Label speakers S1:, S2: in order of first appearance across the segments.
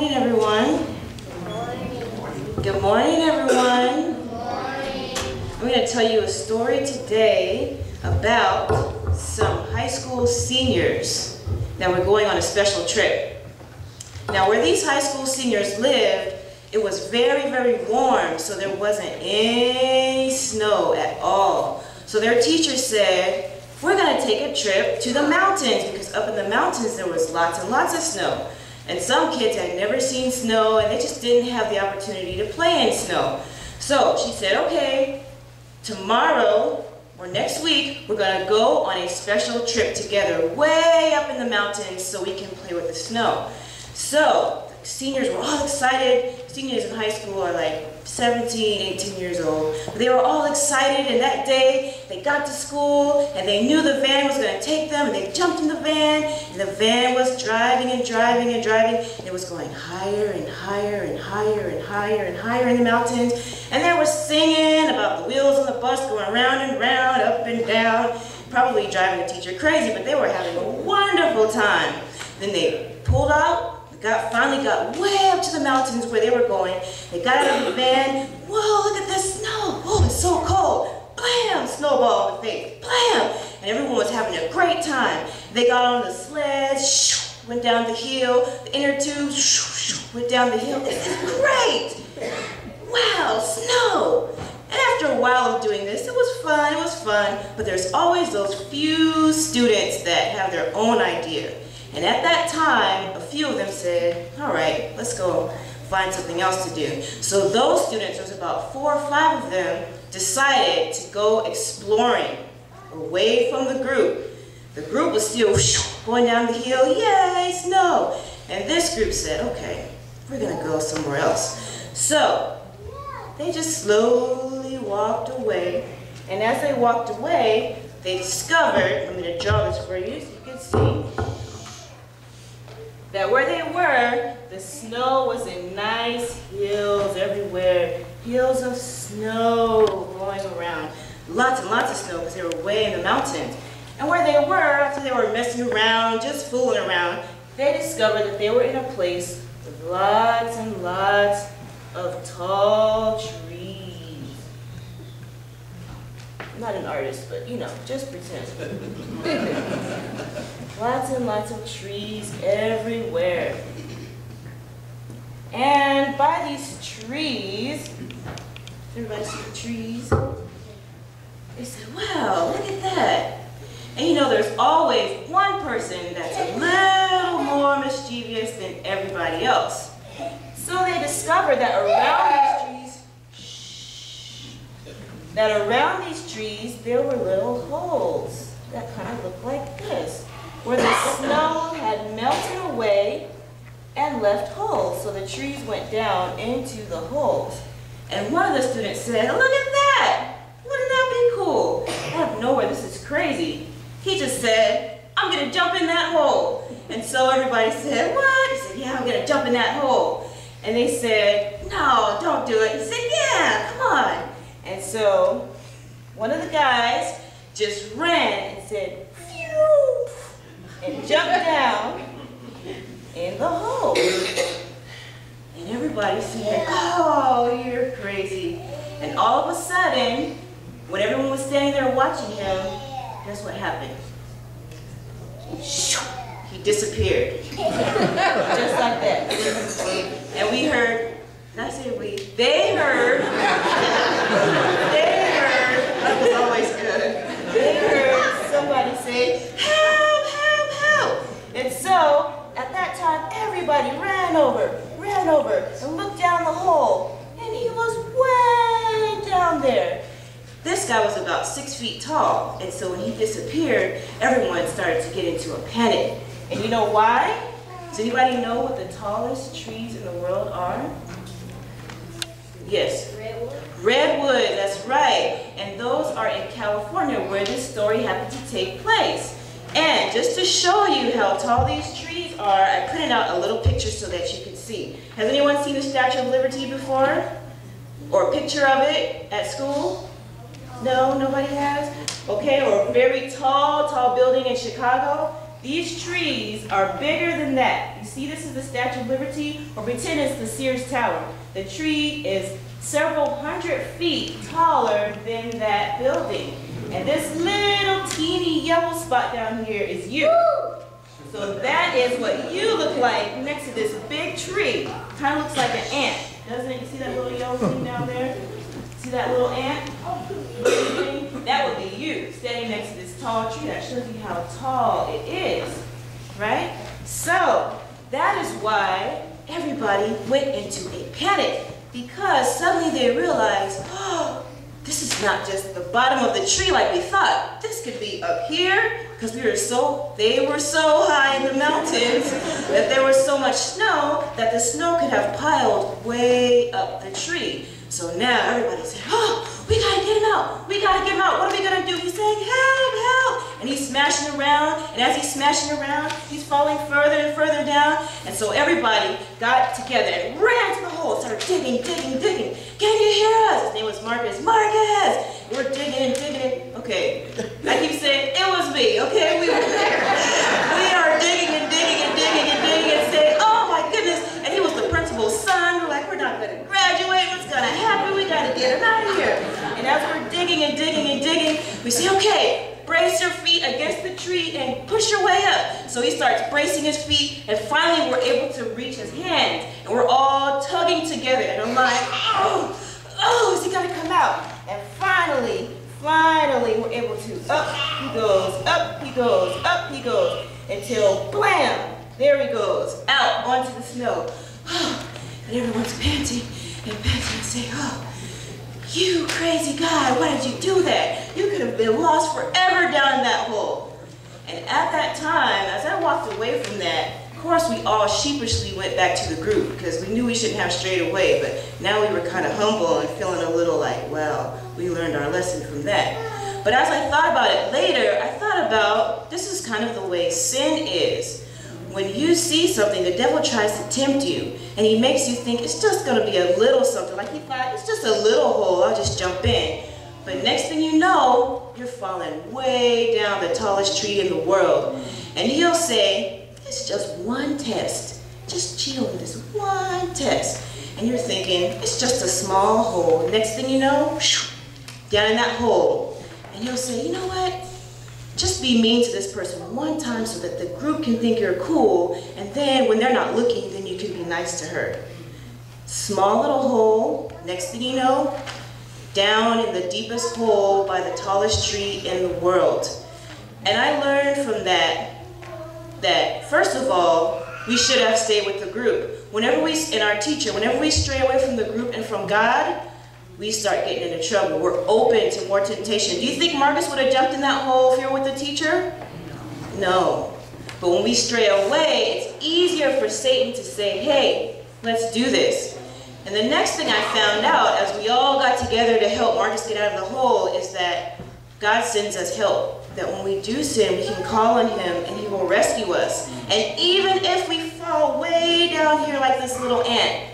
S1: morning, everyone.
S2: Good morning.
S1: Good morning, everyone.
S2: Good morning.
S1: I'm going to tell you a story today about some high school seniors that were going on a special trip. Now, where these high school seniors lived, it was very, very warm, so there wasn't any snow at all. So their teacher said, we're going to take a trip to the mountains, because up in the mountains there was lots and lots of snow. And some kids had never seen snow, and they just didn't have the opportunity to play in snow. So she said, okay, tomorrow or next week, we're going to go on a special trip together way up in the mountains so we can play with the snow. So the seniors were all excited. Seniors in high school are like 17, 18 years old. But they were all excited, and that day they got to school and they knew the van was going to take them, and they jumped in the van, and the van was driving and driving and driving, and it was going higher and higher and higher and higher and higher in the mountains, and they were singing about the wheels on the bus going round and round, up and down, probably driving the teacher crazy, but they were having a wonderful time. Then they pulled out, finally got way up to the mountains where they were going. They got out of the van. Whoa, look at this snow. Oh, it's so cold. Blam, snowball in the face. Blam. And everyone was having a great time. They got on the sleds, went down the hill. The inner tube went down the hill. This is great. Wow, snow. And after a while of doing this, it was fun, but there's always those few students that have their own idea. And at that time, a few of them said, all right, let's go find something else to do. So those students, there was about 4 or 5 of them, decided to go exploring away from the group. The group was still going down the hill, yay, snow. And this group said, okay, we're gonna go somewhere else. So they just slowly walked away. And as they walked away, they discovered, I'm gonna draw this for you so you can see, that where they were, the snow was in nice hills everywhere. Hills of snow going around. Lots and lots of snow because they were way in the mountains. And where they were, after they were messing around, just fooling around, they discovered that they were in a place with lots and lots of tall trees. I'm not an artist, but you know, just pretend. Lots and lots of trees everywhere. And by these trees, everybody see the trees? They said, wow, look at that. And you know, there's always one person that's a little more mischievous than everybody else. So they discovered that around these trees, there were little holes that kind of looked like this, where the snow had melted away and left holes. So the trees went down into the holes. And one of the students said, look at that! Wouldn't that be cool? Out of nowhere, this is crazy. He just said, I'm gonna jump in that hole. And so everybody said, what? He said, yeah, I'm gonna jump in that hole. And they said, no, don't do it. He said, yeah, come on. And so one of the guys just ran and said, phew, and jumped down in the hole. And everybody said, oh, you're crazy. And all of a sudden, when everyone was standing there watching him, guess what happened? He disappeared. Just like that. And we heard, did I say we? They heard, that was always good. They heard somebody say, help, help, help. And so, at that time, everybody ran over and looked down the hole. And he was way down there. This guy was about 6 feet tall. And so when he disappeared, everyone started to get into a panic. And you know why? Does anybody know what the tallest trees in the world are? Yes.
S2: Redwood.
S1: Redwood, that's right. And those are in California where this story happened to take place. And just to show you how tall these trees are, I printed out a little picture so that you can see. Has anyone seen the Statue of Liberty before? Or a picture of it at school? No, nobody has? Okay, or a very tall building in Chicago. these trees are bigger than that. You see this is the Statue of Liberty? Or pretend it's the Sears Tower. The tree is several hundred feet taller than that building. And this little teeny yellow spot down here is you. So that is what you look like next to this big tree. Kind of looks like an ant, doesn't it? You see that little yellow thing down there? See that little ant? That would be you, standing next to this tall tree. That shows you how tall it is, right? So that is why everybody went into a panic, because suddenly they realized, oh, this is not just the bottom of the tree like we thought. This could be up here, because they were so high in the mountains that there was so much snow that the snow could have piled way up the tree. So now everybody said, oh, we gotta get him out. We gotta get him out. What are we gonna do? He's saying, help, help. And he's smashing around. And as he's smashing around, he's falling further and further down. And so everybody got together and ran to the hole, started digging, digging, digging. Can you hear us? His name was Marcus. Marcus! We're digging and digging. Okay. I keep saying, it was me. Okay, we were there. We are digging and digging and digging and digging and saying, oh my goodness. And he was the principal's son. We're like, we're not gonna graduate. What's gonna happen? We gotta get him out of here. And as we're digging and digging and digging, we say, okay, brace your feet against the tree and push your way up. So he starts bracing his feet, and finally we're able to reach his hands. And we're all tugging together. And I'm like, oh, is he gonna come out? And finally, we're able to. Up he goes, up he goes, up he goes, until blam, there he goes, out onto the snow. And everyone's panting and panting and saying, oh, you crazy guy, why did you do that? You could have been lost forever down in that hole. And at that time, as I walked away from that, of course we all sheepishly went back to the group because we knew we shouldn't have strayed away, but now we were kind of humble and feeling a little like, well, we learned our lesson from that. But as I thought about it later, I thought about, this is kind of the way sin is. When you see something, the devil tries to tempt you, and he makes you think it's just going to be a little something. Like he thought, it's just a little hole, I'll just jump in. But next thing you know, you're falling way down the tallest tree in the world. And he'll say, it's just one test. Just chill with this one test. And you're thinking, it's just a small hole. Next thing you know, down in that hole. And he'll say, you know what? Just be mean to this person one time so that the group can think you're cool, and then when they're not looking, then you can be nice to her. Small little hole, next thing you know, down in the deepest hole by the tallest tree in the world. And I learned from that first of all, we should have stayed with the group. Whenever we stray away from the group and from God, we start getting into trouble. We're open to more temptation. Do you think Marcus would have jumped in that hole if you were with the teacher? No. But when we stray away, it's easier for Satan to say, hey, let's do this. And the next thing I found out as we all got together to help Marcus get out of the hole is that God sends us help. That when we do sin, we can call on him and he will rescue us. And even if we fall way down here like this little ant,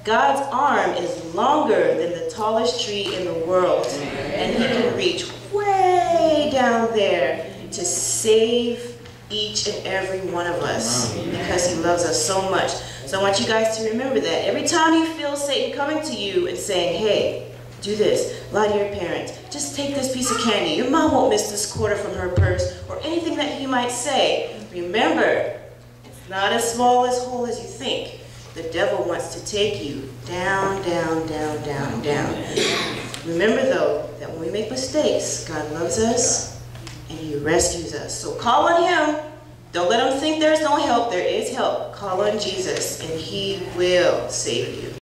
S1: God's arm is longer than the tallest tree in the world, and he can reach way down there to save each and every one of us because he loves us so much. So I want you guys to remember that. Every time you feel Satan coming to you and saying, hey, do this, lie to your parents, just take this piece of candy, your mom won't miss this quarter from her purse, or anything that he might say, remember, it's not as small a hole as you think. The devil wants to take you down, down, down, down, down. Remember though, that when we make mistakes, God loves us and he rescues us. So call on him. Don't let him think there's no help. There is help. Call on Jesus and he will save you.